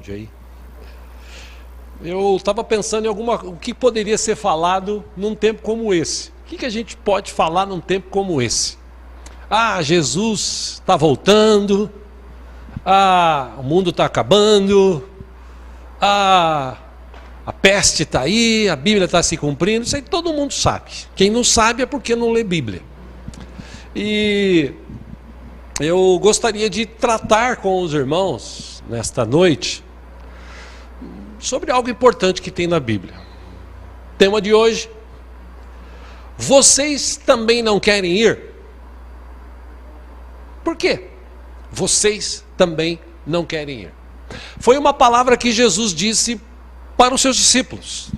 áudio aí. Eu estava pensando em o que poderia ser falado num tempo como esse. O que a gente pode falar num tempo como esse? Ah, Jesus está voltando. Ah, o mundo está acabando. Ah, a peste está aí, a Bíblia está se cumprindo. Isso aí todo mundo sabe. Quem não sabe é porque não lê Bíblia. E eu gostaria de tratar com os irmãos nesta noite sobre algo importante que tem na Bíblia. Tema de hoje: vocês também não querem ir? Por quê? Vocês também não querem ir. Foi uma palavra que Jesus disse para os seus discípulos.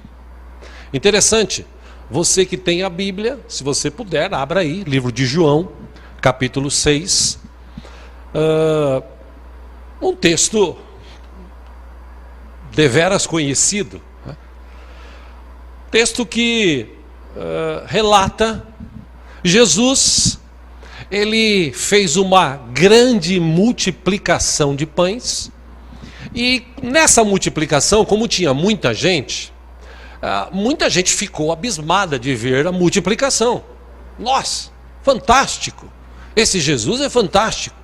Interessante, você que tem a Bíblia, se você puder, abra aí, livro de João, capítulo 6. Um texto deveras conhecido. Texto que relata Jesus. Ele fez uma grande multiplicação de pães. E nessa multiplicação, como tinha muita gente ficou abismada de ver a multiplicação. Nossa, fantástico! Esse Jesus é fantástico.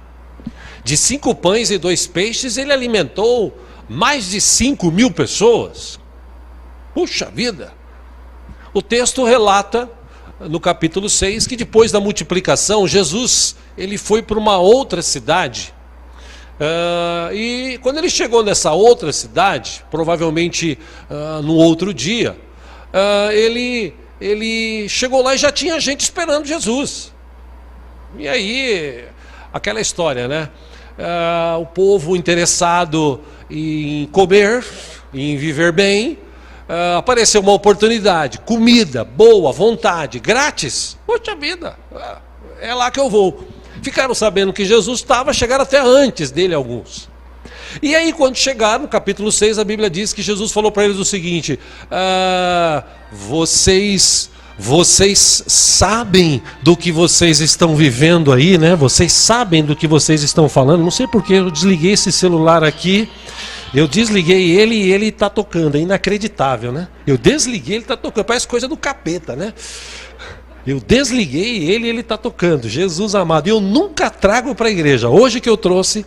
De 5 pães e 2 peixes, ele alimentou mais de 5.000 pessoas. Puxa vida! O texto relata, no capítulo 6, que depois da multiplicação, Jesus ele foi para uma outra cidade. E quando ele chegou nessa outra cidade, provavelmente no outro dia, ele chegou lá e já tinha gente esperando Jesus. E aí, aquela história, né? O povo interessado em comer, em viver bem, apareceu uma oportunidade, comida boa, vontade, grátis. Poxa vida, é lá que eu vou. Ficaram sabendo que Jesus estava, chegaram até antes dele alguns. E aí quando chegaram, no capítulo 6, a Bíblia diz que Jesus falou para eles o seguinte: vocês sabem do que vocês estão vivendo aí, né? Vocês sabem do que vocês estão falando. Não sei porque eu desliguei esse celular aqui. Eu desliguei ele e ele está tocando. É inacreditável, né? Eu desliguei, ele está tocando. Parece coisa do capeta, né? Eu desliguei ele e ele está tocando. Jesus amado. Eu nunca trago para a igreja. Hoje que eu trouxe,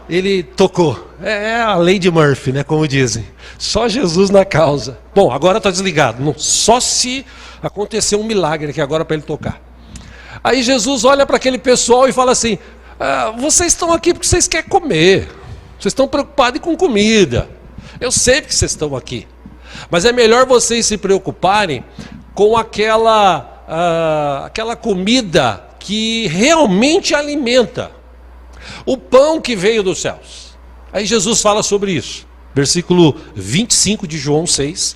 ele tocou. É a lei de Murphy, né? Como dizem. Só Jesus na causa. Bom, agora está desligado. Só se acontecer um milagre aqui agora para ele tocar. Aí Jesus olha para aquele pessoal e fala assim: vocês estão aqui porque vocês querem comer. Vocês estão preocupados com comida. Eu sei que vocês estão aqui. Mas é melhor vocês se preocuparem com aquela comida que realmente alimenta. O pão que veio dos céus. Aí Jesus fala sobre isso. Versículo 25 de João 6.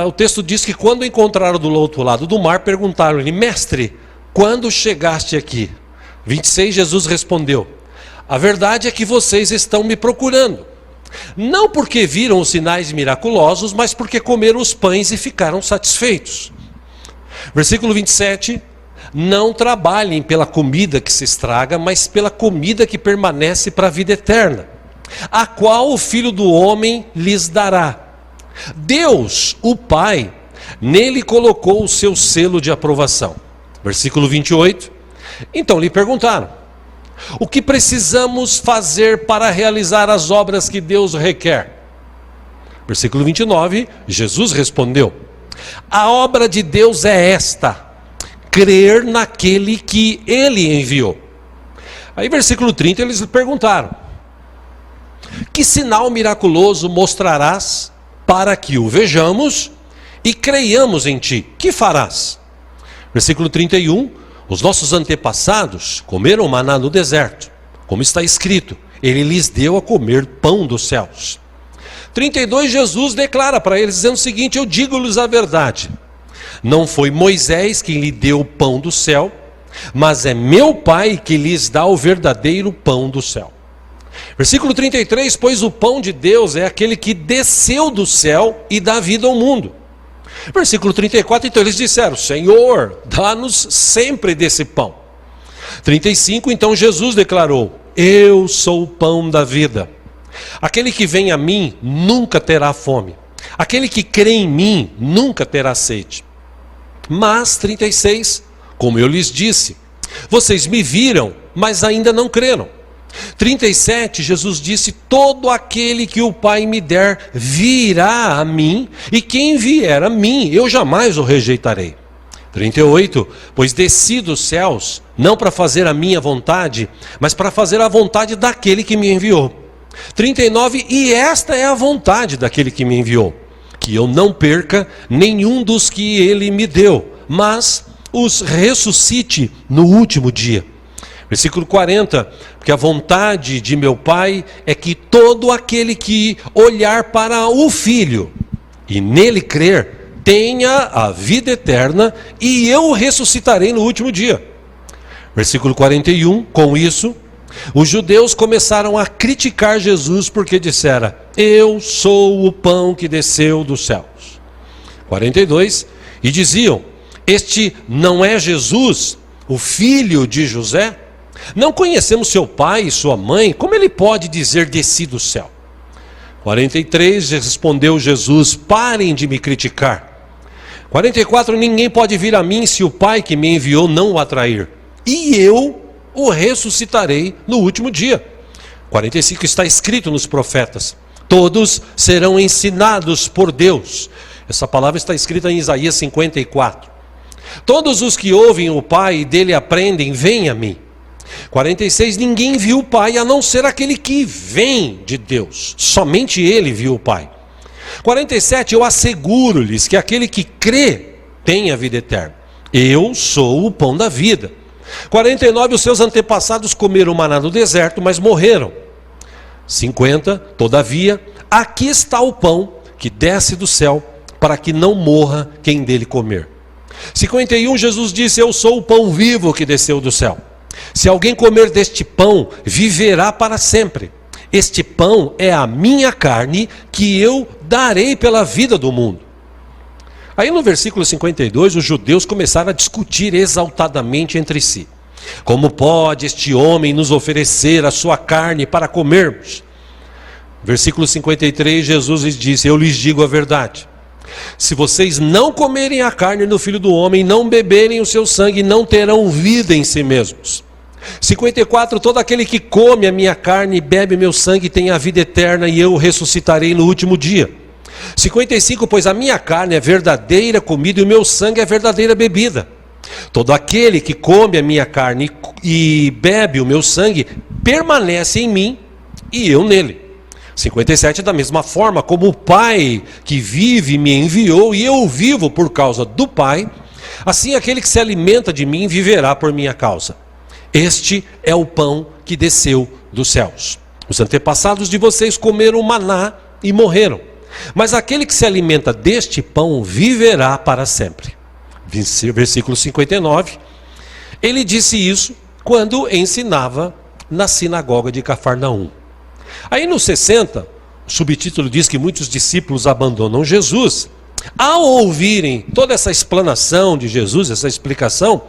O texto diz que quando encontraram do outro lado do mar, perguntaram-lhe: mestre, quando chegaste aqui? 26, Jesus respondeu: a verdade é que vocês estão me procurando, não porque viram os sinais miraculosos, mas porque comeram os pães e ficaram satisfeitos. Versículo 27, não trabalhem pela comida que se estraga, mas pela comida que permanece para a vida eterna, a qual o Filho do Homem lhes dará. Deus, o Pai, nele colocou o seu selo de aprovação. Versículo 28, então lhe perguntaram: o que precisamos fazer para realizar as obras que Deus requer? Versículo 29, Jesus respondeu: a obra de Deus é esta, crer naquele que Ele enviou. Aí versículo 30, eles lhe perguntaram: que sinal miraculoso mostrarás para que o vejamos e creiamos em ti? Que farás? Versículo 31, os nossos antepassados comeram maná no deserto, como está escrito, ele lhes deu a comer pão dos céus. 32, Jesus declara para eles, dizendo o seguinte: eu digo-lhes a verdade, não foi Moisés quem lhe deu o pão do céu, mas é meu Pai que lhes dá o verdadeiro pão do céu. Versículo 33, pois o pão de Deus é aquele que desceu do céu e dá vida ao mundo. Versículo 34, então eles disseram: Senhor, dá-nos sempre desse pão. 35, então Jesus declarou: eu sou o pão da vida. Aquele que vem a mim nunca terá fome. Aquele que crê em mim nunca terá sede. Mas, 36, como eu lhes disse, vocês me viram, mas ainda não creram. 37, Jesus disse, todo aquele que o Pai me der virá a mim, e quem vier a mim, eu jamais o rejeitarei. 38, pois desci dos céus, não para fazer a minha vontade, mas para fazer a vontade daquele que me enviou. 39, e esta é a vontade daquele que me enviou, que eu não perca nenhum dos que ele me deu, mas os ressuscite no último dia. Versículo 40, porque a vontade de meu Pai é que todo aquele que olhar para o Filho e nele crer, tenha a vida eterna, e eu o ressuscitarei no último dia. Versículo 41, com isso, os judeus começaram a criticar Jesus porque dissera, eu sou o pão que desceu dos céus. 42, e diziam, este não é Jesus, o filho de José? Não conhecemos seu pai e sua mãe, como ele pode dizer desci do céu? 43, respondeu Jesus, parem de me criticar. 44, ninguém pode vir a mim se o Pai que me enviou não o atrair, e eu o ressuscitarei no último dia. 45, está escrito nos profetas, todos serão ensinados por Deus. Essa palavra está escrita em Isaías 54. Todos os que ouvem o Pai e dele aprendem, vêm a mim. 46, ninguém viu o Pai a não ser aquele que vem de Deus, somente ele viu o Pai. 47, eu asseguro-lhes que aquele que crê tem a vida eterna. Eu sou o pão da vida. 49, os seus antepassados comeram maná no deserto, mas morreram. 50, todavia, aqui está o pão que desce do céu, para que não morra quem dele comer. 51, Jesus disse, eu sou o pão vivo que desceu do céu. Se alguém comer deste pão, viverá para sempre. Este pão é a minha carne, que eu darei pela vida do mundo. Aí no versículo 52, os judeus começaram a discutir exaltadamente entre si. Como pode este homem nos oferecer a sua carne para comermos? Versículo 53, Jesus lhes disse, eu lhes digo a verdade. Se vocês não comerem a carne do Filho do Homem, não beberem o seu sangue, não terão vida em si mesmos. 54, todo aquele que come a minha carne e bebe meu sangue tem a vida eterna, e eu o ressuscitarei no último dia. 55, pois a minha carne é verdadeira comida e o meu sangue é verdadeira bebida. Todo aquele que come a minha carne e bebe o meu sangue permanece em mim e eu nele. 57, da mesma forma como o Pai que vive me enviou e eu vivo por causa do Pai, assim aquele que se alimenta de mim viverá por minha causa. Este é o pão que desceu dos céus. Os antepassados de vocês comeram maná e morreram, mas aquele que se alimenta deste pão viverá para sempre. Versículo 59, ele disse isso quando ensinava na sinagoga de Cafarnaum. Aí no 60, o subtítulo diz que muitos discípulos abandonam Jesus. Ao ouvirem toda essa explanação de Jesus, essa explicação,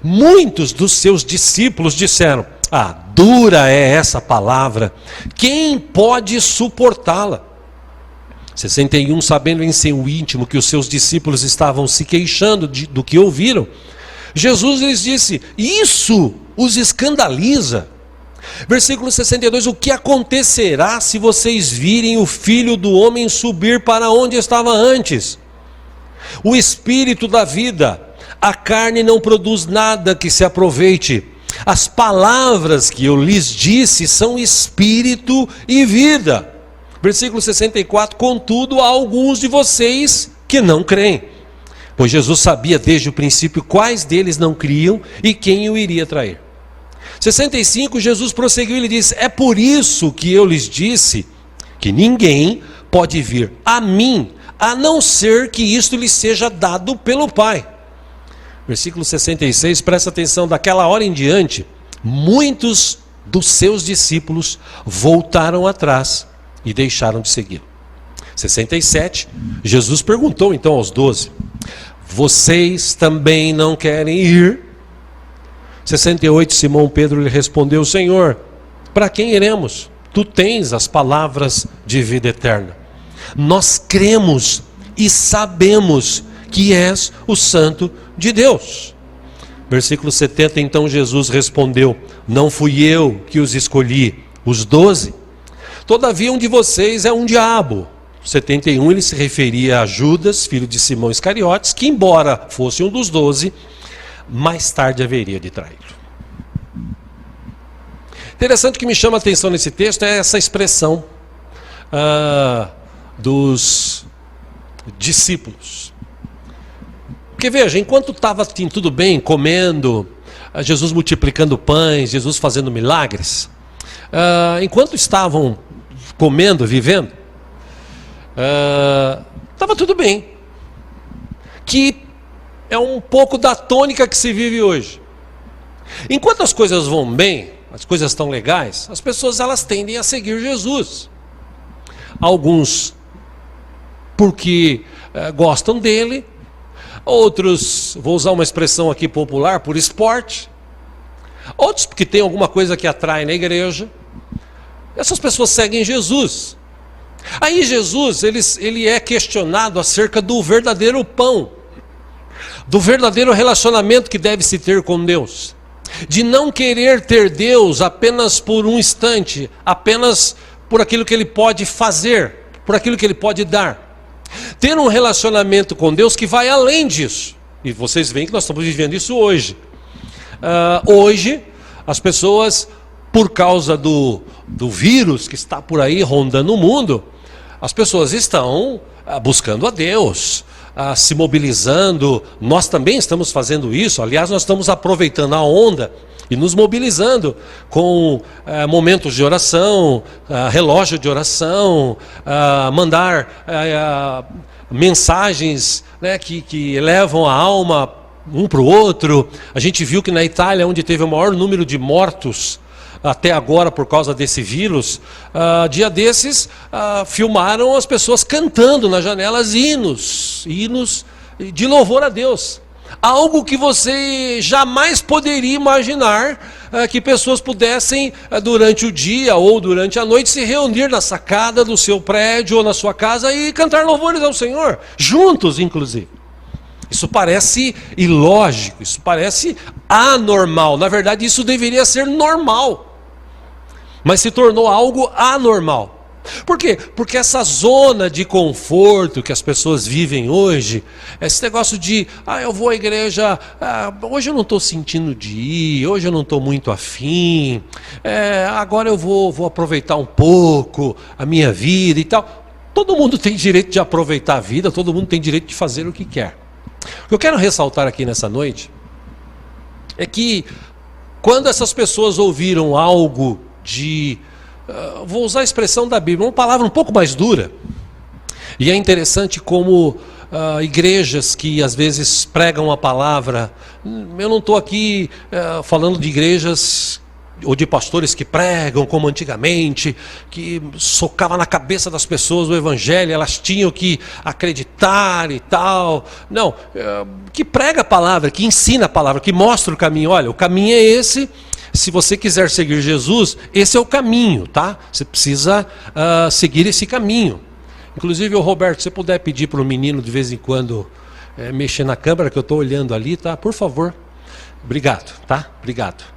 muitos dos seus discípulos disseram, dura é essa palavra, quem pode suportá-la? 61, sabendo em seu íntimo que os seus discípulos estavam se queixando do que ouviram, Jesus lhes disse, isso os escandaliza. Versículo 62, o que acontecerá se vocês virem o Filho do Homem subir para onde estava antes? O Espírito da vida, a carne não produz nada que se aproveite. As palavras que eu lhes disse são Espírito e vida. Versículo 64, contudo há alguns de vocês que não creem. Pois Jesus sabia desde o princípio quais deles não criam e quem o iria trair. 65, Jesus prosseguiu e lhe disse, é por isso que eu lhes disse que ninguém pode vir a mim, a não ser que isto lhe seja dado pelo Pai. Versículo 66, presta atenção, daquela hora em diante, muitos dos seus discípulos voltaram atrás e deixaram de segui-lo. 67, Jesus perguntou então aos 12, vocês também não querem ir? 68, Simão Pedro lhe respondeu, Senhor, para quem iremos? tu tens as palavras de vida eterna. Nós cremos e sabemos que és o Santo de Deus. Versículo 70, então Jesus respondeu: não fui eu que os escolhi, os 12. Todavia um de vocês é um diabo. 71, ele se referia a Judas, filho de Simão Iscariotes, que embora fosse um dos 12, mais tarde haveria de traí-lo. Interessante, que me chama a atenção nesse texto é essa expressão dos discípulos. Porque veja, enquanto estava tudo bem, comendo, Jesus multiplicando pães, Jesus fazendo milagres, enquanto estavam comendo, vivendo, estava tudo bem. Que é um pouco da tônica que se vive hoje. Enquanto as coisas vão bem, as coisas estão legais, as pessoas elas tendem a seguir Jesus. Alguns porque gostam dele, outros, vou usar uma expressão aqui popular, por esporte, outros porque tem alguma coisa que atrai na igreja. Essas pessoas seguem Jesus. Aí Jesus, ele é questionado acerca do verdadeiro pão, do verdadeiro relacionamento que deve se ter com Deus, de não querer ter Deus apenas por um instante, apenas por aquilo que Ele pode fazer, por aquilo que Ele pode dar. Ter um relacionamento com Deus que vai além disso. E vocês veem que nós estamos vivendo isso hoje. Hoje, as pessoas, por causa do vírus que está por aí rondando o mundo, as pessoas estão buscando a Deus, se mobilizando. Nós também estamos fazendo isso. Aliás, nós estamos aproveitando a onda e nos mobilizando com momentos de oração, relógio de oração, mandar mensagens, né, que levam a alma um para o outro. A gente viu que na Itália, onde teve o maior número de mortos até agora por causa desse vírus, dia desses filmaram as pessoas cantando nas janelas hinos de louvor a Deus. Algo que você jamais poderia imaginar que pessoas pudessem, durante o dia ou durante a noite, se reunir na sacada do seu prédio ou na sua casa e cantar louvores ao Senhor, juntos inclusive. Isso parece ilógico, isso parece anormal. Na verdade, isso deveria ser normal, mas se tornou algo anormal. Por quê? Porque essa zona de conforto que as pessoas vivem hoje, esse negócio de, eu vou à igreja, hoje eu não estou sentindo de ir, hoje eu não estou muito afim, agora eu vou aproveitar um pouco a minha vida e tal. Todo mundo tem direito de aproveitar a vida, todo mundo tem direito de fazer o que quer. O que eu quero ressaltar aqui nessa noite é que quando essas pessoas ouviram algo de... vou usar a expressão da Bíblia, uma palavra um pouco mais dura. E é interessante como igrejas que às vezes pregam a palavra, eu não estou aqui falando de igrejas ou de pastores que pregam como antigamente, que socava na cabeça das pessoas o evangelho, elas tinham que acreditar e tal. Não, que prega a palavra, que ensina a palavra, que mostra o caminho. Olha, o caminho é esse. Se você quiser seguir Jesus, esse é o caminho, tá? Você precisa seguir esse caminho. Inclusive, o Roberto, se você puder pedir para o menino de vez em quando mexer na câmera, que eu estou olhando ali, tá? Por favor. Obrigado, tá? Obrigado.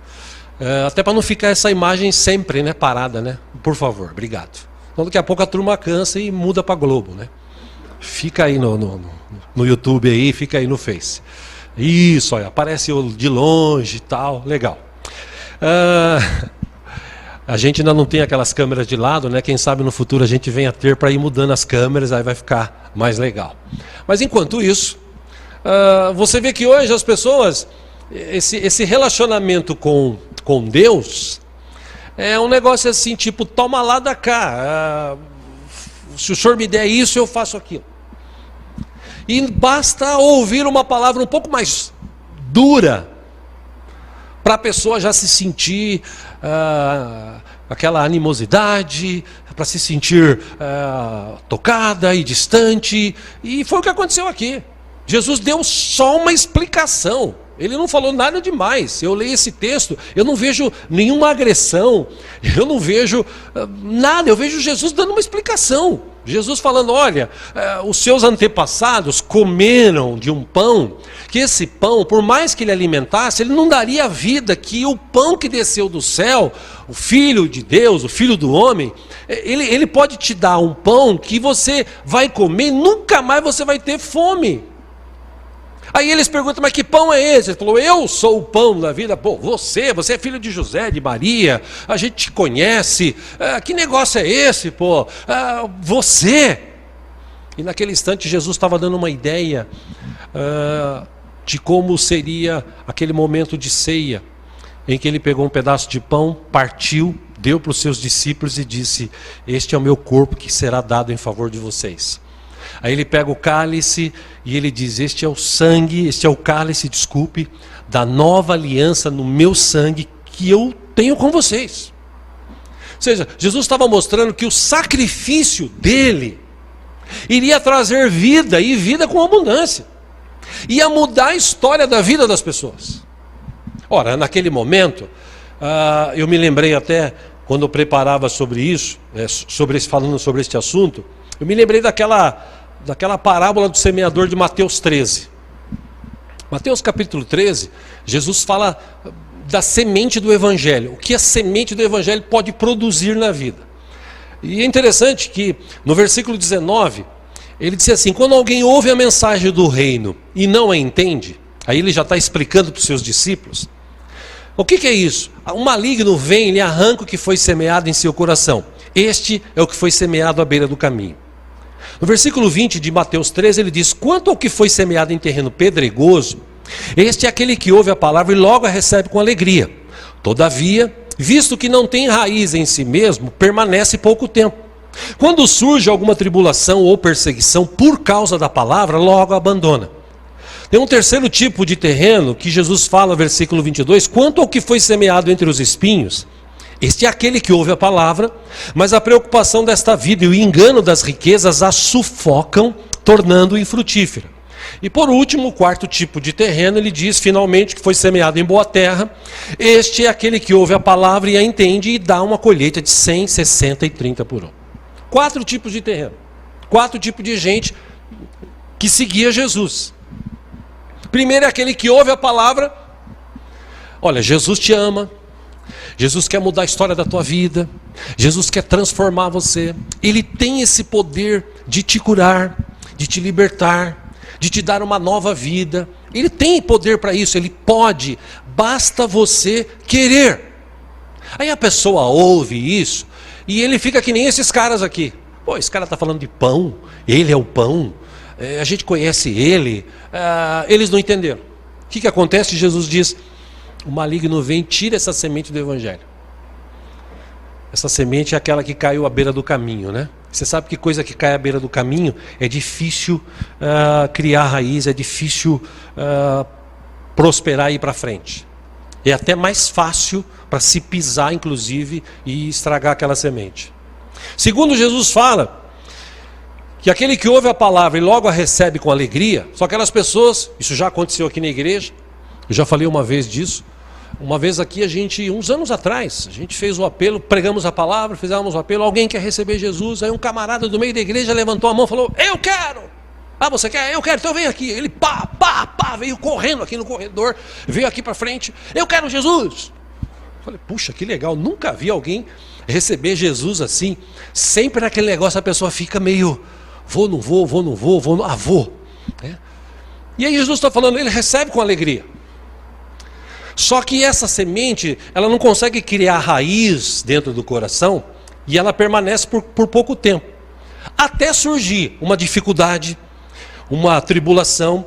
Até para não ficar essa imagem sempre, né, parada, né? Por favor, obrigado. Então daqui a pouco a turma cansa e muda para Globo, né? Fica aí no YouTube aí, fica aí no Face. Isso, olha, aparece de longe e tal, legal. A gente ainda não tem aquelas câmeras de lado, né? Quem sabe no futuro a gente venha a ter para ir mudando as câmeras, aí vai ficar mais legal. Mas enquanto isso, você vê que hoje as pessoas, esse relacionamento com Deus é um negócio assim, tipo, toma lá da cá. Se o senhor me der isso, eu faço aquilo. E basta ouvir uma palavra um pouco mais dura para a pessoa já se sentir aquela animosidade, para se sentir tocada e distante. E foi o que aconteceu aqui. Jesus deu só uma explicação. Ele não falou nada demais. Eu leio esse texto, eu não vejo nenhuma agressão, eu não vejo nada, eu vejo Jesus dando uma explicação. Jesus falando, olha, os seus antepassados comeram de um pão, que esse pão, por mais que ele alimentasse, ele não daria a vida que o pão que desceu do céu, o Filho de Deus, o Filho do homem, ele pode te dar um pão que você vai comer e nunca mais você vai ter fome. Aí eles perguntam, mas que pão é esse? Ele falou, eu sou o pão da vida. Pô, você é filho de José, de Maria, a gente te conhece, que negócio é esse, pô? Você. E naquele instante Jesus estava dando uma ideia de como seria aquele momento de ceia, em que ele pegou um pedaço de pão, partiu, deu para os seus discípulos e disse, este é o meu corpo que será dado em favor de vocês. Aí ele pega o cálice e ele diz, este é o sangue, este é o cálice, desculpe, da nova aliança no meu sangue que eu tenho com vocês. Ou seja, Jesus estava mostrando que o sacrifício dele iria trazer vida, e vida com abundância. Ia mudar a história da vida das pessoas. Ora, naquele momento, eu me lembrei até, quando eu preparava sobre isso, falando sobre este assunto, eu me lembrei daquela parábola do semeador de Mateus 13. Mateus capítulo 13, Jesus fala da semente do Evangelho, o que a semente do Evangelho pode produzir na vida. E é interessante que no versículo 19, ele diz assim, quando alguém ouve a mensagem do reino e não a entende, aí ele já está explicando para os seus discípulos, o que é isso? Um maligno vem, ele arranca o que foi semeado em seu coração. Este é o que foi semeado à beira do caminho. No versículo 20 de Mateus 13, ele diz, quanto ao que foi semeado em terreno pedregoso, este é aquele que ouve a palavra e logo a recebe com alegria. Todavia, visto que não tem raiz em si mesmo, permanece pouco tempo. Quando surge alguma tribulação ou perseguição por causa da palavra, logo a abandona. Tem um terceiro tipo de terreno que Jesus fala, versículo 22, quanto ao que foi semeado entre os espinhos, este é aquele que ouve a palavra, mas a preocupação desta vida e o engano das riquezas a sufocam, tornando-o infrutífera. E por último, o quarto tipo de terreno, ele diz finalmente que foi semeado em boa terra, este é aquele que ouve a palavra e a entende e dá uma colheita de 100, 60 e 30 por um. 4 tipos de terreno, 4 tipos de gente que seguia Jesus. Primeiro é aquele que ouve a palavra, olha, Jesus te ama, Jesus quer mudar a história da tua vida, Jesus quer transformar você, Ele tem esse poder de te curar, de te libertar, de te dar uma nova vida, Ele tem poder para isso, Ele pode, basta você querer. Aí a pessoa ouve isso, e ele fica que nem esses caras aqui, pô, esse cara está falando de pão, ele é o pão, a gente conhece ele, eles não entenderam. O que acontece? Jesus diz, o maligno vem e tira essa semente do Evangelho. Essa semente é aquela que caiu à beira do caminho, né? Você sabe que coisa que cai à beira do caminho é difícil criar raiz, é difícil prosperar e ir para frente. É até mais fácil para se pisar, inclusive, e estragar aquela semente. Segundo Jesus fala, que aquele que ouve a palavra e logo a recebe com alegria, são aquelas pessoas, isso já aconteceu aqui na igreja, eu já falei uma vez disso, uma vez aqui uns anos atrás, a gente fez o apelo, pregamos a palavra, fizemos o apelo, alguém quer receber Jesus, aí um camarada do meio da igreja levantou a mão e falou, eu quero! Ah, você quer? Eu quero, então vem aqui. Ele veio correndo aqui no corredor, veio aqui para frente, eu quero Jesus! Eu falei, puxa, que legal, nunca vi alguém receber Jesus assim, sempre naquele negócio a pessoa fica meio... Vou, não vou, vou. E aí Jesus está falando, ele recebe com alegria. Só que essa semente, ela não consegue criar raiz dentro do coração e ela permanece por pouco tempo. Até surgir uma dificuldade, uma tribulação,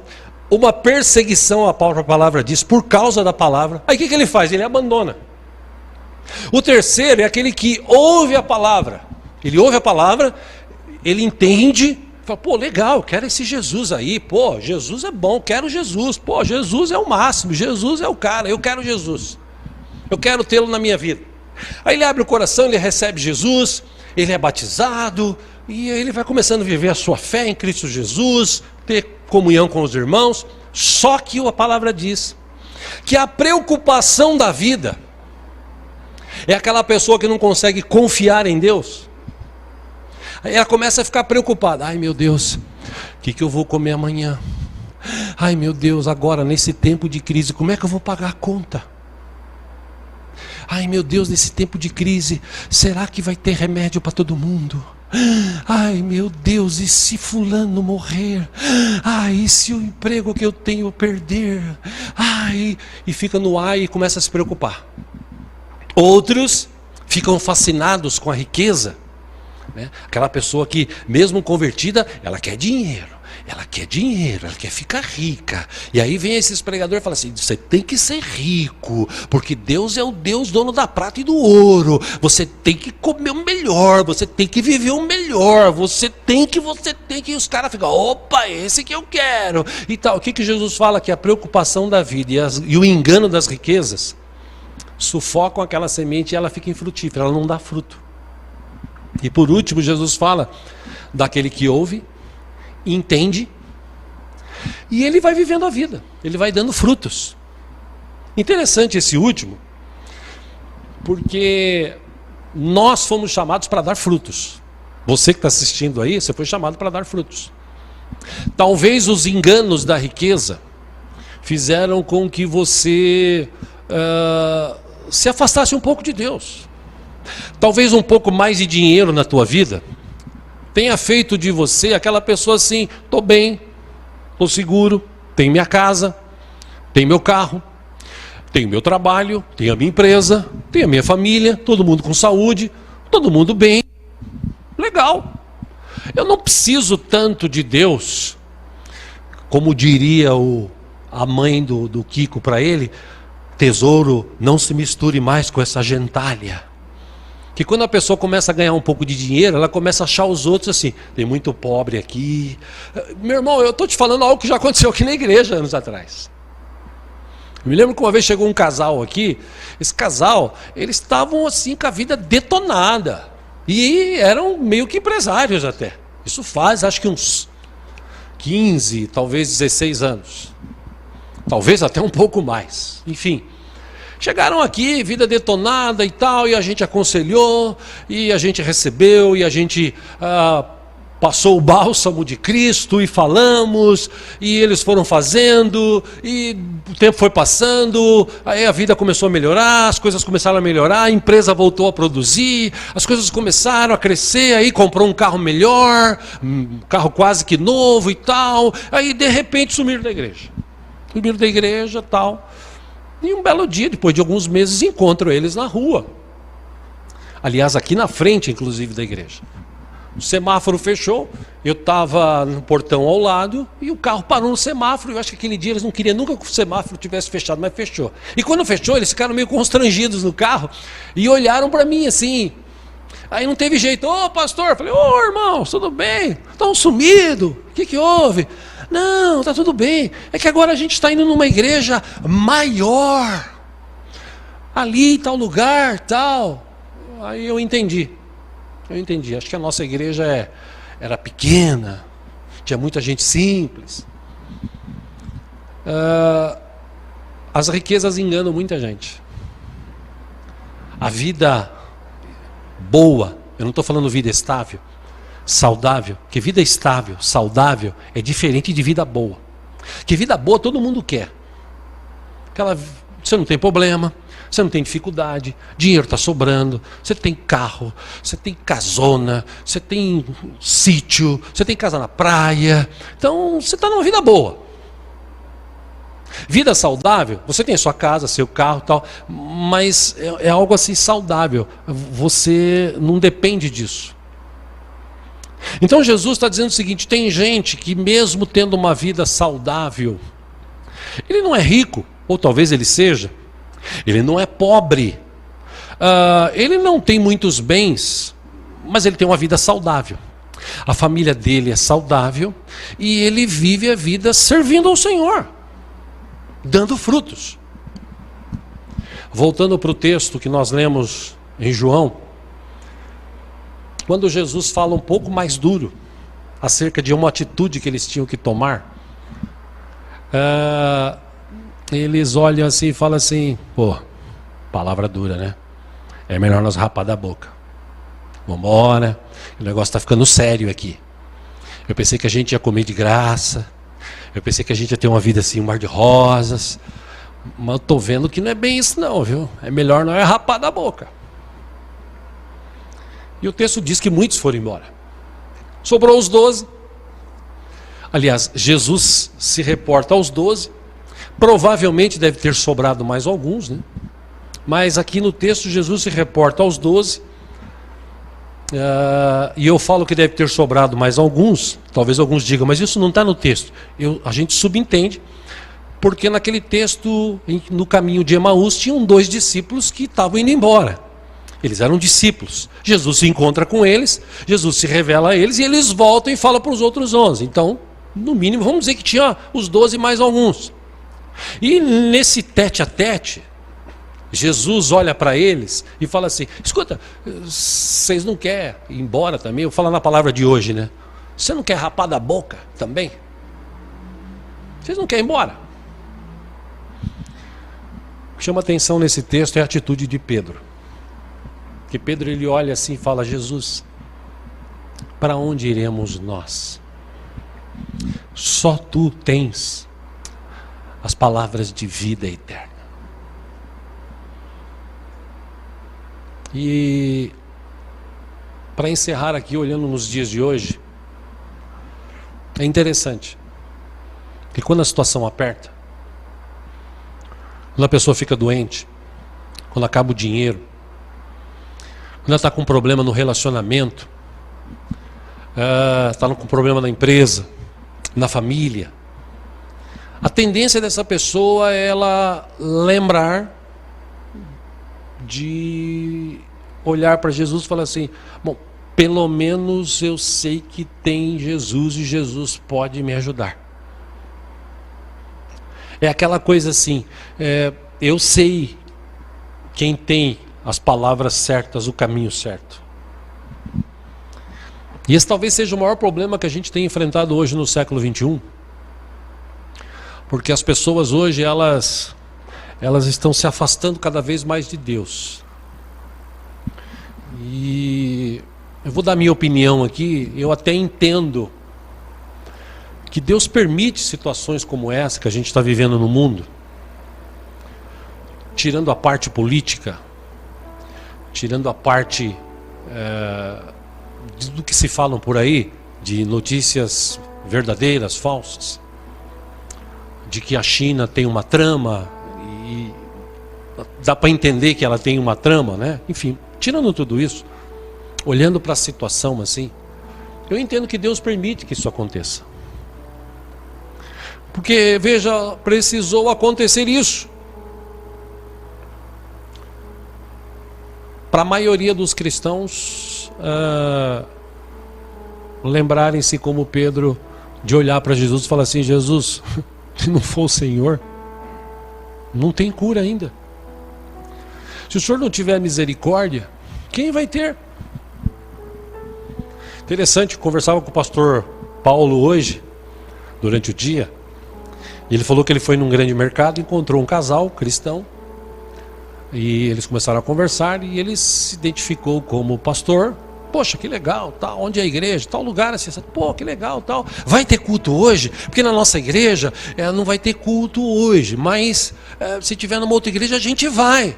uma perseguição, a própria palavra diz, por causa da palavra. Aí o que ele faz? Ele abandona. O terceiro é aquele que ouve a palavra. Ele ouve a palavra, ele entende, fala, pô, legal, quero esse Jesus aí, pô, Jesus é bom, quero Jesus, pô, Jesus é o máximo, Jesus é o cara, eu quero Jesus, eu quero tê-lo na minha vida. Aí ele abre o coração, ele recebe Jesus, ele é batizado, e aí ele vai começando a viver a sua fé em Cristo Jesus, ter comunhão com os irmãos, só que a palavra diz que a preocupação da vida é aquela pessoa que não consegue confiar em Deus. Aí ela começa a ficar preocupada. Ai meu Deus, o que eu vou comer amanhã? Ai meu Deus, agora nesse tempo de crise, como é que eu vou pagar a conta? Ai meu Deus, nesse tempo de crise, será que vai ter remédio para todo mundo? Ai meu Deus, e se fulano morrer? Ai, e se o emprego que eu tenho perder? Ai, e fica no ar e começa a se preocupar. Outros ficam fascinados com a riqueza, né? Aquela pessoa que, mesmo convertida, ela quer dinheiro, ela quer ficar rica. E aí vem esses pregadores e falam assim: você tem que ser rico, porque Deus é o Deus dono da prata e do ouro. Você tem que comer o melhor, você tem que viver o melhor, você tem que. E os caras ficam: opa, esse que eu quero. E tal. O que Jesus fala? Que a preocupação da vida e o engano das riquezas sufocam aquela semente e ela fica infrutífera, ela não dá fruto. E por último, Jesus fala daquele que ouve, entende, e ele vai vivendo a vida, ele vai dando frutos. Interessante esse último, porque nós fomos chamados para dar frutos. Você que está assistindo aí, você foi chamado para dar frutos. Talvez os enganos da riqueza fizeram com que você se afastasse um pouco de Deus. Talvez um pouco mais de dinheiro na tua vida tenha feito de você aquela pessoa assim: estou bem, estou seguro, tenho minha casa, tenho meu carro, tenho meu trabalho, tenho a minha empresa, tenho a minha família, todo mundo com saúde, todo mundo bem, legal. Eu não preciso tanto de Deus, como diria a mãe do Kiko para ele: tesouro, não se misture mais com essa gentalha. Que quando a pessoa começa a ganhar um pouco de dinheiro, ela começa a achar os outros assim: tem muito pobre aqui. Meu irmão, eu estou te falando algo que já aconteceu aqui na igreja anos atrás. Eu me lembro que uma vez chegou um casal aqui. Esse casal, eles estavam assim com a vida detonada. E eram meio que empresários até. Isso faz, acho que uns 15, talvez 16 anos. Talvez até um pouco mais. Enfim. Chegaram aqui, vida detonada e tal, e a gente aconselhou, e a gente recebeu, e a gente passou o bálsamo de Cristo, e falamos, e eles foram fazendo, e o tempo foi passando, aí a vida começou a melhorar, as coisas começaram a melhorar, a empresa voltou a produzir, as coisas começaram a crescer, aí comprou um carro melhor, um carro quase que novo e tal, aí de repente sumiram da igreja. Sumiram da igreja e tal. E um belo dia, depois de alguns meses, encontro eles na rua. Aliás, aqui na frente, inclusive, da igreja. O semáforo fechou, eu estava no portão ao lado, e o carro parou no semáforo. Eu acho que aquele dia eles não queriam nunca que o semáforo tivesse fechado, mas fechou. E quando fechou, eles ficaram meio constrangidos no carro, e olharam para mim assim. Aí não teve jeito: ô pastor, falei: ô irmão, tudo bem? Estão sumidos, o que houve? Não, está tudo bem, é que agora a gente está indo numa igreja maior, ali em tal lugar, tal. Aí eu entendi, acho que a nossa igreja era pequena, tinha muita gente simples. As riquezas enganam muita gente. A vida boa, eu não estou falando vida estável, saudável, que vida estável, saudável é diferente de vida boa. Que vida boa todo mundo quer. Você não tem problema, você não tem dificuldade, dinheiro está sobrando, você tem carro, você tem casona, você tem sítio, você tem casa na praia. Então você está numa vida boa. Vida saudável, você tem a sua casa, seu carro e tal, mas é algo assim saudável. Você não depende disso. Então Jesus está dizendo o seguinte: tem gente que mesmo tendo uma vida saudável, ele não é rico, ou talvez ele seja, ele não é pobre, ele não tem muitos bens, mas ele tem uma vida saudável. A família dele é saudável e ele vive a vida servindo ao Senhor, dando frutos. Voltando para o texto que nós lemos em João, quando Jesus fala um pouco mais duro acerca de uma atitude que eles tinham que tomar, eles olham assim e falam assim, pô, palavra dura, né? É melhor nós rapar da boca. Vambora, o negócio está ficando sério aqui. Eu pensei que a gente ia comer de graça, eu pensei que a gente ia ter uma vida assim, um mar de rosas, mas eu tô vendo que não é bem isso não, viu? É melhor nós rapar da boca. E o texto diz que muitos foram embora. Sobrou os 12. Aliás, Jesus se reporta aos 12. Provavelmente deve ter sobrado mais alguns, né? Mas aqui no texto Jesus se reporta aos 12. E eu falo que deve ter sobrado mais alguns. Talvez alguns digam, mas isso não está no texto. A gente subentende, porque naquele texto, no caminho de Emaús, tinham 2 discípulos que estavam indo embora. Eles eram discípulos. Jesus se encontra com eles, Jesus se revela a eles e eles voltam e falam para os outros 11. Então, no mínimo, vamos dizer que tinha os 12 mais alguns. E nesse tete a tete, Jesus olha para eles e fala assim, escuta, vocês não querem ir embora também? Eu falo na palavra de hoje, né? Você não quer rapar da boca também? Vocês não querem ir embora? O que chama atenção nesse texto é a atitude de Pedro. Que Pedro ele olha assim e fala, Jesus, para onde iremos nós? Só tu tens as palavras de vida eterna. E para encerrar aqui, olhando nos dias de hoje, é interessante que quando a situação aperta, quando a pessoa fica doente, quando acaba o dinheiro, quando ela está com um problema no relacionamento, está com um problema na empresa, na família, a tendência dessa pessoa é ela lembrar de olhar para Jesus e falar assim, bom, pelo menos eu sei que tem Jesus e Jesus pode me ajudar. É aquela coisa assim, eu sei quem tem as palavras certas, o caminho certo. E esse talvez seja o maior problema que a gente tem enfrentado hoje no século XXI. Porque as pessoas hoje, elas estão se afastando cada vez mais de Deus. E eu vou dar minha opinião aqui, eu até entendo que Deus permite situações como essa que a gente está vivendo no mundo, tirando a parte política, tirando a parte do que se falam por aí, de notícias verdadeiras, falsas, de que a China tem uma trama, e dá para entender que ela tem uma trama, né? Enfim, tirando tudo isso, olhando para a situação assim, eu entendo que Deus permite que isso aconteça. Porque, veja, precisou acontecer isso. Para a maioria dos cristãos lembrarem-se como Pedro de olhar para Jesus e falar assim, Jesus, se não for o Senhor, não tem cura ainda. Se o Senhor não tiver misericórdia, quem vai ter? Interessante, conversava com o pastor Paulo hoje, durante o dia, e ele falou que ele foi num grande mercado, encontrou um casal cristão, e eles começaram a conversar, e ele se identificou como pastor. Poxa, que legal, tal, onde é a igreja? Tal lugar, assim, pô, que legal, tal. Vai ter culto hoje? Porque na nossa igreja não vai ter culto hoje, mas se tiver numa outra igreja a gente vai.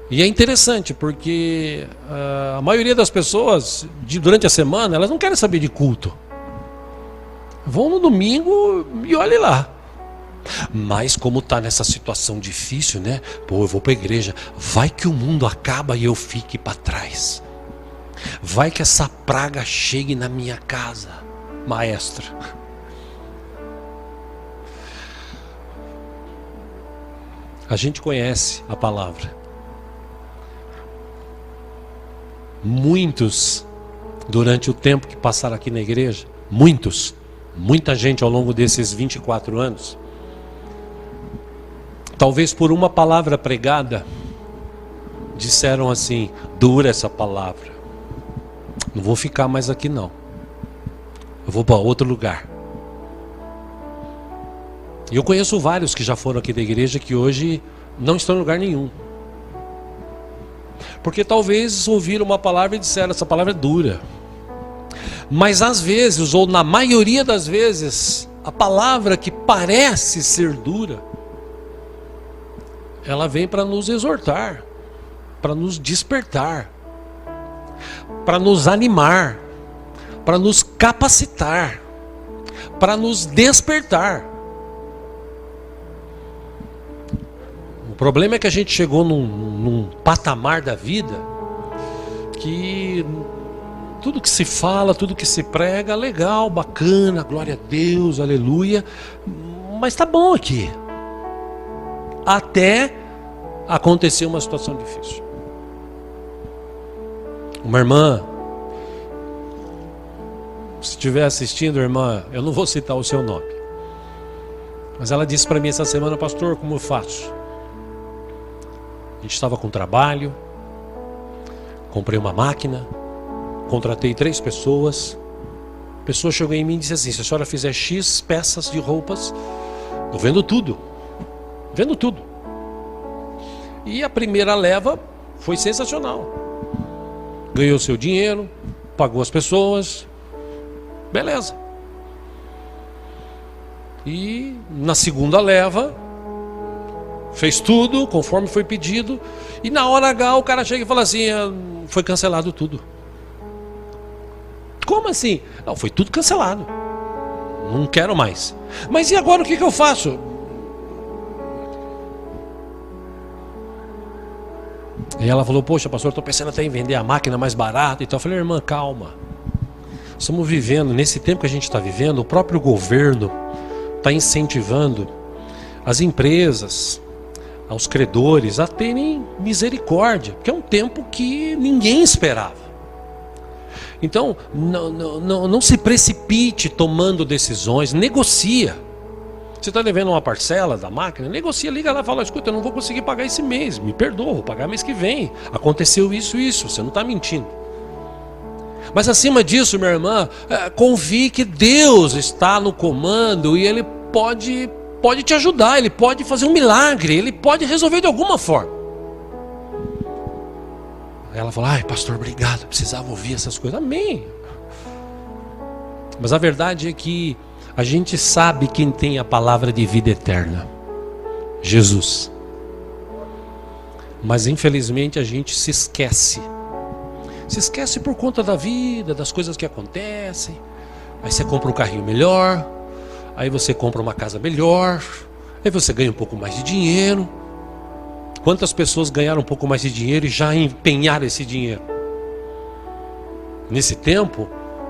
E é interessante, porque a maioria das pessoas, durante a semana, elas não querem saber de culto. Vão no domingo e olhem lá. Mas como está nessa situação difícil, né? Pô, eu vou para a igreja. Vai que o mundo acaba e eu fique para trás. Vai que essa praga chegue na minha casa, maestro. A gente conhece a palavra. Muitos, durante o tempo que passaram aqui na igreja, muita gente ao longo desses 24 anos, talvez por uma palavra pregada, disseram assim, dura essa palavra, não vou ficar mais aqui não, eu vou para outro lugar. Eu conheço vários que já foram aqui da igreja que hoje não estão em lugar nenhum. Porque talvez ouviram uma palavra e disseram, essa palavra é dura. Mas às vezes, ou na maioria das vezes, a palavra que parece ser dura, ela vem para nos exortar, para nos despertar, para nos animar, para nos capacitar, para nos despertar. O problema é que a gente chegou num patamar da vida que tudo que se fala, tudo que se prega, legal, bacana, glória a Deus, aleluia, mas tá bom aqui. Até acontecer uma situação difícil. Uma irmã, se estiver assistindo, irmã, eu não vou citar o seu nome, mas ela disse para mim essa semana, pastor, como eu faço? A gente estava com trabalho, comprei uma máquina, contratei 3 pessoas. A pessoa chegou em mim e disse assim, se a senhora fizer X peças de roupas, eu vendo tudo. Vendo tudo. E a primeira leva foi sensacional. Ganhou seu dinheiro, pagou as pessoas, beleza. E na segunda leva, fez tudo conforme foi pedido. E na hora H o cara chega e fala assim, foi cancelado tudo. Como assim? Não, foi tudo cancelado. Não quero mais. Mas e agora o que eu faço? E ela falou, poxa pastor, estou pensando até em vender a máquina mais barata. Então eu falei, irmã, calma. Estamos vivendo, nesse tempo que a gente está vivendo, o próprio governo está incentivando as empresas, aos credores, a terem misericórdia. Porque é um tempo que ninguém esperava. Então, não se precipite tomando decisões, negocia. Você está devendo uma parcela da máquina, negocia, liga lá e fala, escuta, eu não vou conseguir pagar esse mês, me perdoa, vou pagar mês que vem. Aconteceu isso, você não está mentindo. Mas acima disso, minha irmã, confie que Deus está no comando e Ele pode te ajudar, Ele pode fazer um milagre, Ele pode resolver de alguma forma. Ela falou, ai pastor, obrigado, precisava ouvir essas coisas. Amém. Mas a verdade é que a gente sabe quem tem a palavra de vida eterna. Jesus. Mas infelizmente a gente se esquece. Se esquece por conta da vida, das coisas que acontecem. Aí você compra um carrinho melhor, aí você compra uma casa melhor, aí você ganha um pouco mais de dinheiro. Quantas pessoas ganharam um pouco mais de dinheiro e já empenharam esse dinheiro? Nesse tempo,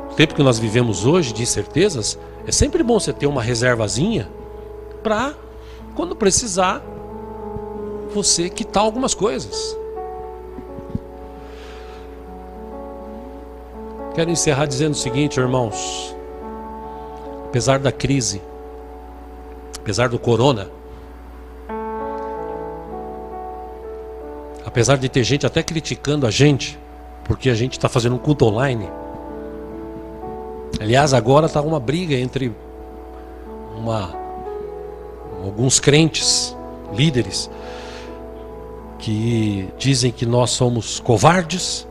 o tempo que nós vivemos hoje, de incertezas, é sempre bom você ter uma reservazinha para, quando precisar, você quitar algumas coisas. Quero encerrar dizendo o seguinte, irmãos. Apesar da crise, apesar do corona, apesar de ter gente até criticando a gente, porque a gente está fazendo um culto online. Aliás, agora está uma briga entre alguns crentes, líderes, que dizem que nós somos covardes,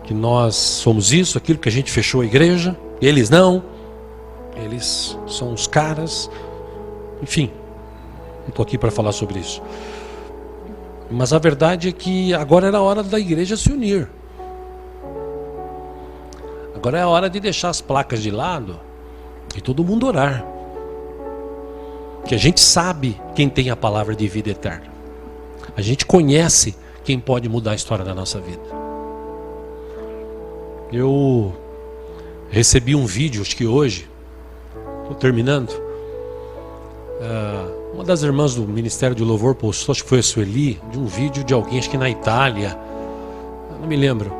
que nós somos isso, aquilo, que a gente fechou a igreja. Eles não, eles são os caras. Enfim, não estou aqui para falar sobre isso. Mas a verdade é que agora era a hora da igreja se unir. Agora é a hora de deixar as placas de lado e todo mundo orar. Porque a gente sabe quem tem a palavra de vida eterna. A gente conhece quem pode mudar a história da nossa vida. Eu recebi um vídeo, acho que hoje, estou terminando. Uma das irmãs do Ministério de Louvor postou, acho que foi a Sueli, de um vídeo de alguém, acho que na Itália, não me lembro.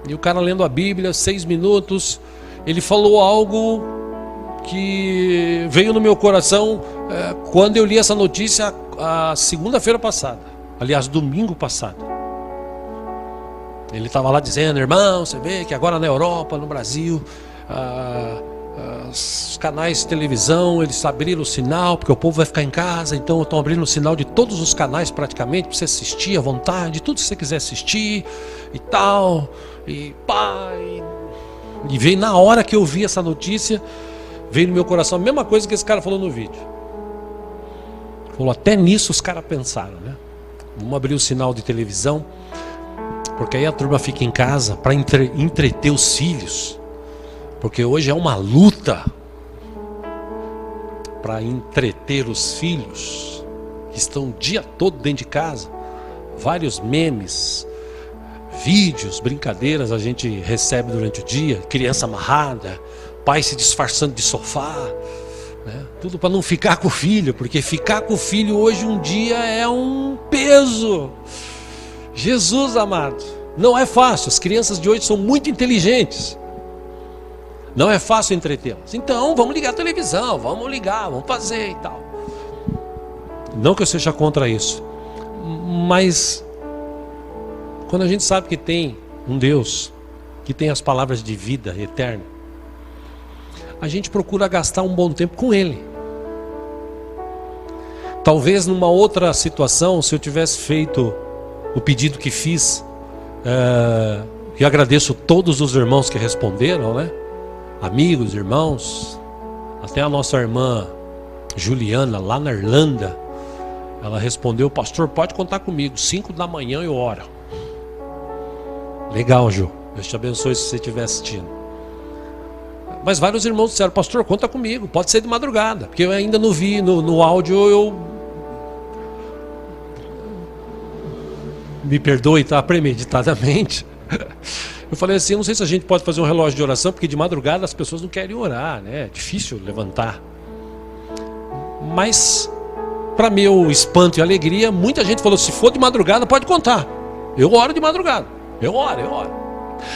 E o cara lendo a Bíblia, 6 minutos, ele falou algo que veio no meu coração quando eu li essa notícia a segunda-feira passada, aliás, domingo passado. Ele estava lá dizendo, irmão, você vê que agora na Europa, no Brasil, Os canais de televisão, eles abriram o sinal, porque o povo vai ficar em casa, então estão abrindo o sinal de todos os canais praticamente, para você assistir à vontade, tudo que você quiser assistir e tal, e pá, e veio na hora que eu vi essa notícia, veio no meu coração a mesma coisa que esse cara falou no vídeo. Falou, até nisso os caras pensaram, né? Vamos abrir o sinal de televisão, porque aí a turma fica em casa para entreter os filhos. Porque hoje é uma luta para entreter os filhos que estão o dia todo dentro de casa. Vários memes, vídeos, brincadeiras a gente recebe durante o dia. Criança amarrada, pai se disfarçando de sofá, né? Tudo para não ficar com o filho, porque ficar com o filho hoje um dia é um peso. Jesus amado, não é fácil. As crianças de hoje são muito inteligentes. Não é fácil entretê-las. Então vamos ligar a televisão, vamos ligar, vamos fazer e tal. Não que eu seja contra isso, mas quando a gente sabe que tem um Deus que tem as palavras de vida eterna, a gente procura gastar um bom tempo com Ele. Talvez numa outra situação, se eu tivesse feito o pedido que fiz, e agradeço todos os irmãos que responderam, né? Amigos, irmãos, até a nossa irmã Juliana, lá na Irlanda, ela respondeu, pastor, pode contar comigo, 5 da manhã eu oro. Legal, Ju, Deus te abençoe se você estiver assistindo. Mas vários irmãos disseram, pastor, conta comigo, pode ser de madrugada, porque eu ainda não vi, no áudio eu... Me perdoe, tá? Premeditadamente. Eu falei assim, não sei se a gente pode fazer um relógio de oração, porque de madrugada as pessoas não querem orar, né? É difícil levantar. Mas, para meu espanto e alegria, muita gente falou, se for de madrugada, pode contar. Eu oro de madrugada. Eu oro.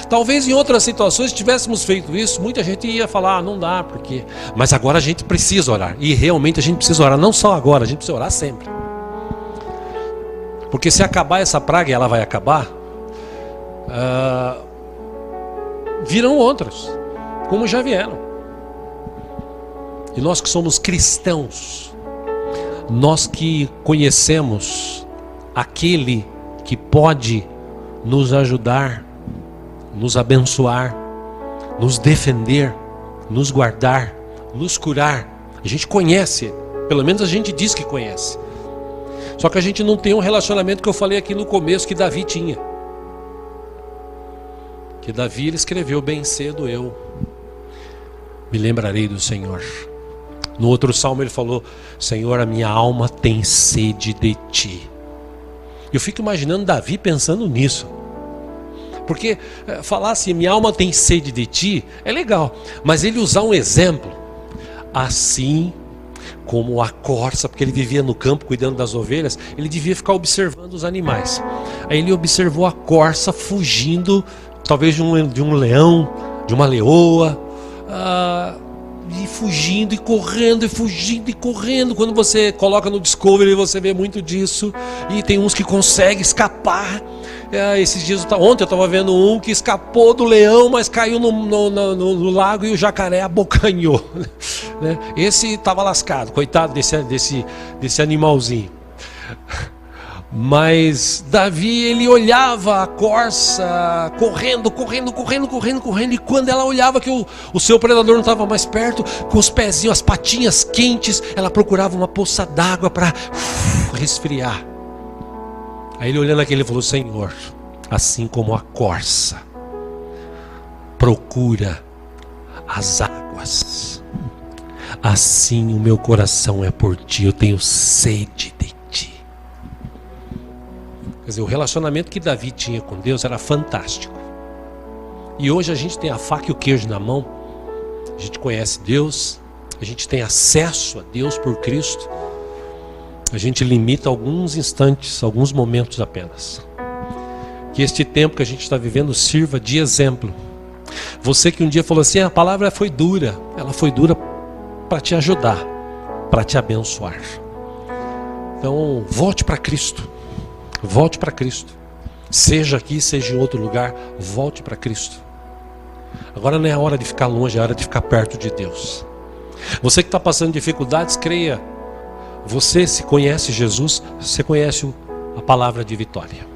Talvez em outras situações, se tivéssemos feito isso, muita gente ia falar, não dá, porque... Mas agora a gente precisa orar. E realmente a gente precisa orar, não só agora, a gente precisa orar sempre. Porque se acabar essa praga, e ela vai acabar... virão outras, como já vieram. E nós que somos cristãos, nós que conhecemos aquele que pode nos ajudar, nos abençoar, nos defender, nos guardar, nos curar, a gente conhece, pelo menos a gente diz que conhece. Só que a gente não tem um relacionamento que eu falei aqui no começo que Davi tinha. Que Davi ele escreveu bem cedo, eu me lembrarei do Senhor. No outro salmo ele falou, Senhor, a minha alma tem sede de ti. Eu fico imaginando Davi pensando nisso. Porque falar assim, minha alma tem sede de ti, é legal. Mas ele usar um exemplo, assim como a corça, porque ele vivia no campo cuidando das ovelhas, ele devia ficar observando os animais. Aí ele observou a corça fugindo, talvez de um leão, de uma leoa, e fugindo e correndo, e fugindo e correndo. Quando você coloca no Discovery, você vê muito disso. E tem uns que conseguem escapar. Esses dias, ontem eu estava vendo um que escapou do leão, mas caiu no lago e o jacaré abocanhou. Né? Esse estava lascado, coitado desse animalzinho. Mas Davi, ele olhava a corça correndo, e quando ela olhava que o seu predador não estava mais perto, com os pezinhos, as patinhas quentes, ela procurava uma poça d'água para resfriar. Aí ele olhando aquilo, ele falou, Senhor, assim como a corça procura as águas, assim o meu coração é por ti, eu tenho sede de ti. Quer dizer, o relacionamento que Davi tinha com Deus era fantástico. E hoje a gente tem a faca e o queijo na mão. A gente conhece Deus, a gente tem acesso a Deus por Cristo. A gente limita alguns instantes, alguns momentos apenas. Que este tempo que a gente está vivendo sirva de exemplo. Você que um dia falou assim, a palavra foi dura. Ela foi dura para te ajudar, para te abençoar. Então, volte para Cristo. Volte para Cristo. Seja aqui, seja em outro lugar, volte para Cristo. Agora não é a hora de ficar longe, é a hora de ficar perto de Deus. Você que está passando dificuldades, creia. Você, se conhece Jesus, você conhece a palavra de vitória.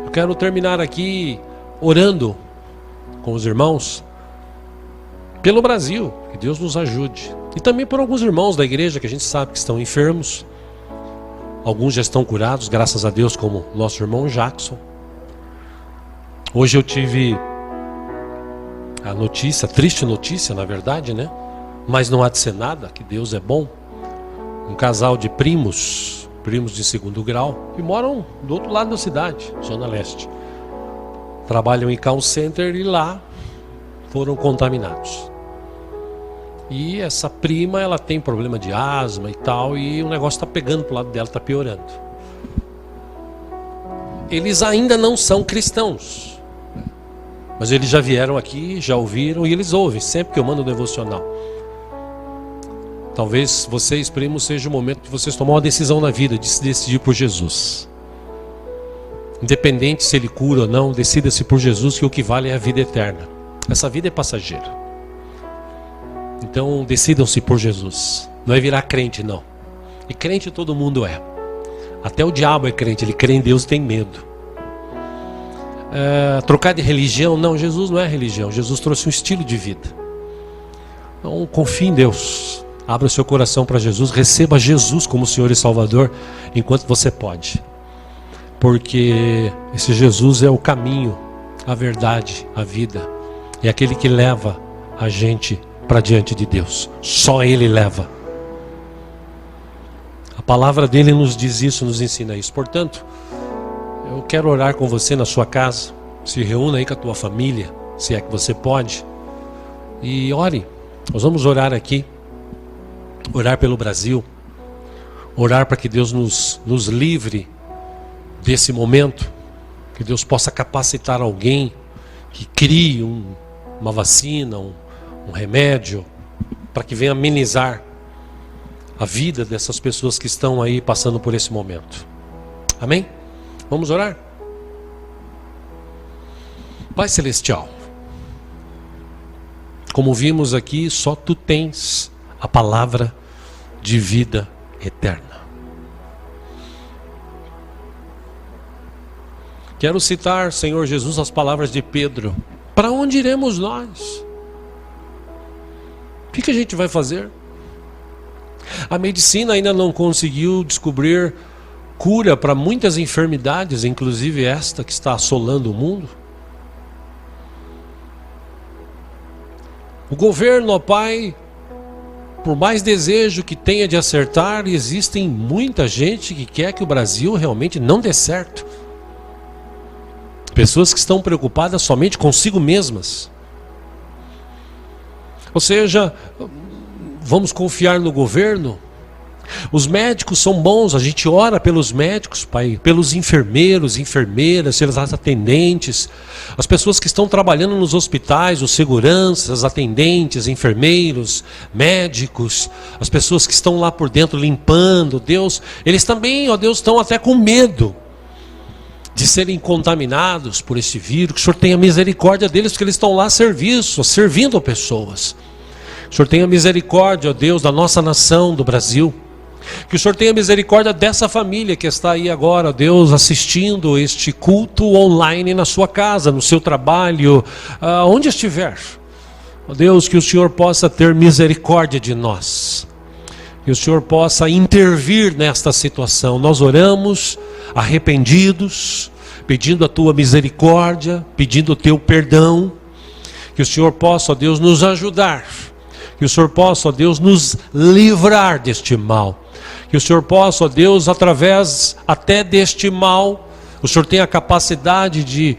Eu quero terminar aqui orando com os irmãos pelo Brasil, que Deus nos ajude. E também por alguns irmãos da igreja que a gente sabe que estão enfermos. Alguns já estão curados, graças a Deus, como nosso irmão Jackson. Hoje eu tive a notícia, triste notícia na verdade, né? Mas não há de ser nada, que Deus é bom. Um casal de primos de segundo grau, que moram do outro lado da cidade, Zona Leste. Trabalham em call center e lá foram contaminados. E essa prima, ela tem problema de asma e tal, e o negócio está pegando pro lado dela, está piorando. Eles ainda não são cristãos, mas eles já vieram aqui, já ouviram, e eles ouvem sempre que eu mando o devocional. Talvez vocês, primos, seja o momento de vocês tomar uma decisão na vida, de se decidir por Jesus. Independente se Ele cura ou não, decida-se por Jesus, que o que vale é a vida eterna. Essa vida é passageira. Então decidam-se por Jesus. Não é virar crente, não. E crente todo mundo é. Até o diabo é crente, ele crê em Deus e tem medo. Trocar de religião, não, Jesus não é religião. Jesus trouxe um estilo de vida. Então confie em Deus. Abra o seu coração para Jesus, receba Jesus como Senhor e Salvador enquanto você pode. Porque esse Jesus é o caminho, a verdade, a vida. É aquele que leva a gente para diante de Deus. Só Ele leva. A palavra dele nos diz isso, nos ensina isso. Portanto, eu quero orar com você na sua casa. Se reúna aí com a tua família, se é que você pode. E ore. Nós vamos orar aqui. Orar pelo Brasil. Orar para que Deus nos livre desse momento. Que Deus possa capacitar alguém que crie uma vacina, um remédio, para que venha amenizar a vida dessas pessoas que estão aí passando por esse momento. Amém? Vamos orar? Pai Celestial, como vimos aqui, só Tu tens a palavra de vida eterna. Quero citar, Senhor Jesus, as palavras de Pedro. Para onde iremos nós? O que a gente vai fazer? A medicina ainda não conseguiu descobrir cura para muitas enfermidades, inclusive esta que está assolando o mundo. O governo, ó Pai, por mais desejo que tenha de acertar, existem muita gente que quer que o Brasil realmente não dê certo. Pessoas que estão preocupadas somente consigo mesmas. Ou seja, vamos confiar no governo? Os médicos são bons, a gente ora pelos médicos, Pai, pelos enfermeiros, enfermeiras, pelas atendentes, as pessoas que estão trabalhando nos hospitais, os seguranças, atendentes, enfermeiros, médicos, as pessoas que estão lá por dentro limpando, Deus, eles também, ó Deus, estão até com medo de serem contaminados por esse vírus. Que o Senhor tenha misericórdia deles, porque eles estão lá a serviço, servindo pessoas. Que o Senhor tenha misericórdia, ó Deus, da nossa nação, do Brasil. Que o Senhor tenha misericórdia dessa família que está aí agora, ó Deus, assistindo este culto online na sua casa, no seu trabalho, onde estiver. Ó Deus, que o Senhor possa ter misericórdia de nós. Que o Senhor possa intervir nesta situação. Nós oramos arrependidos, pedindo a Tua misericórdia, pedindo o Teu perdão. Que o Senhor possa, ó Deus, nos ajudar. Que o Senhor possa, ó Deus, nos livrar deste mal. Que o Senhor possa, ó Deus, através até deste mal, o Senhor tem a capacidade de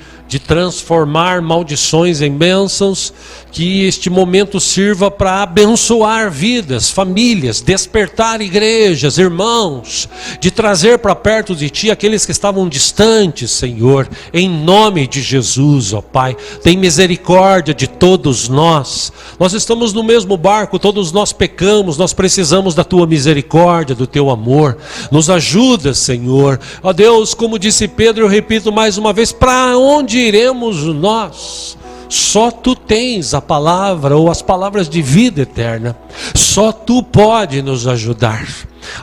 transformar maldições em bênçãos, que este momento sirva para abençoar vidas, famílias, despertar igrejas, irmãos, de trazer para perto de Ti aqueles que estavam distantes, Senhor, em nome de Jesus, ó Pai. Tem misericórdia de todos nós. Nós estamos no mesmo barco, todos nós pecamos, nós precisamos da Tua misericórdia, do Teu amor. Nos ajuda, Senhor. Ó Deus, como disse Pedro, eu repito mais uma vez, para onde iremos nós? Só Tu tens a palavra ou as palavras de vida eterna. Só Tu pode nos ajudar.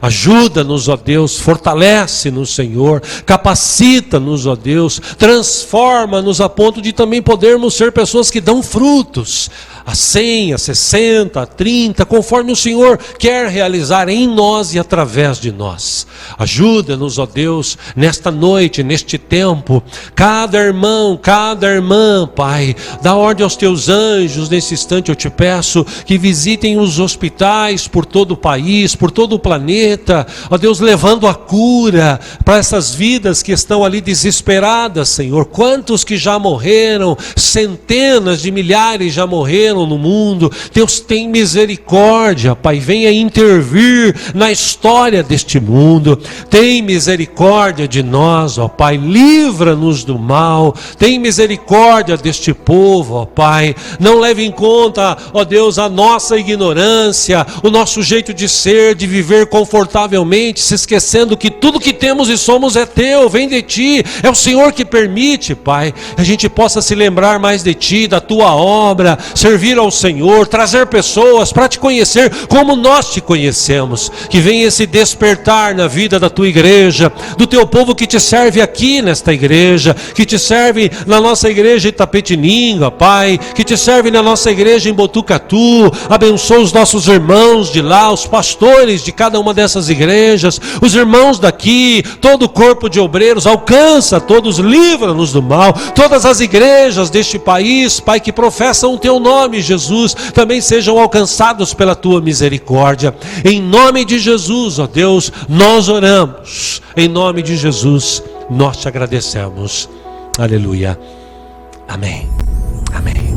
Ajuda-nos, ó Deus, fortalece-nos, Senhor, capacita-nos, ó Deus, transforma-nos a ponto de também podermos ser pessoas que dão frutos, a 100, a 60, a 30, conforme o Senhor quer realizar em nós e através de nós. Ajuda-nos, ó Deus, nesta noite, neste tempo, cada irmão, cada irmã, Pai, dá ordem aos Teus anjos. Nesse instante eu te peço que visitem os hospitais por todo o país, por todo o planeta, ó Deus, levando a cura para essas vidas que estão ali desesperadas, Senhor. Quantos que já morreram, centenas de milhares já morreram no mundo. Deus, tem misericórdia, Pai, venha intervir na história deste mundo. Tem misericórdia de nós, ó Pai, livra-nos do mal. Tem misericórdia deste povo, ó Pai. Não leve em conta, ó Deus, a nossa ignorância, o nosso jeito de ser, de viver confortavelmente, se esquecendo que tudo que temos e somos é Teu, vem de Ti. É o Senhor que permite, Pai, a gente possa se lembrar mais de Ti, da Tua obra, servir ao Senhor, trazer pessoas para Te conhecer como nós Te conhecemos. Que venha esse despertar na vida da Tua igreja, do Teu povo que Te serve aqui nesta igreja, que Te serve na nossa igreja em Itapetininga, Pai, que Te serve na nossa igreja em Botucatu. Abençoa os nossos irmãos de lá, os pastores de cada uma dessas igrejas, os irmãos daqui, todo o corpo de obreiros, alcança todos, livra-nos do mal. Todas as igrejas deste país, Pai, que professam o Teu nome, Jesus, também sejam alcançados pela Tua misericórdia. Em nome de Jesus, ó Deus, nós oramos. Em nome de Jesus, nós Te agradecemos. Aleluia. Amém. Amém.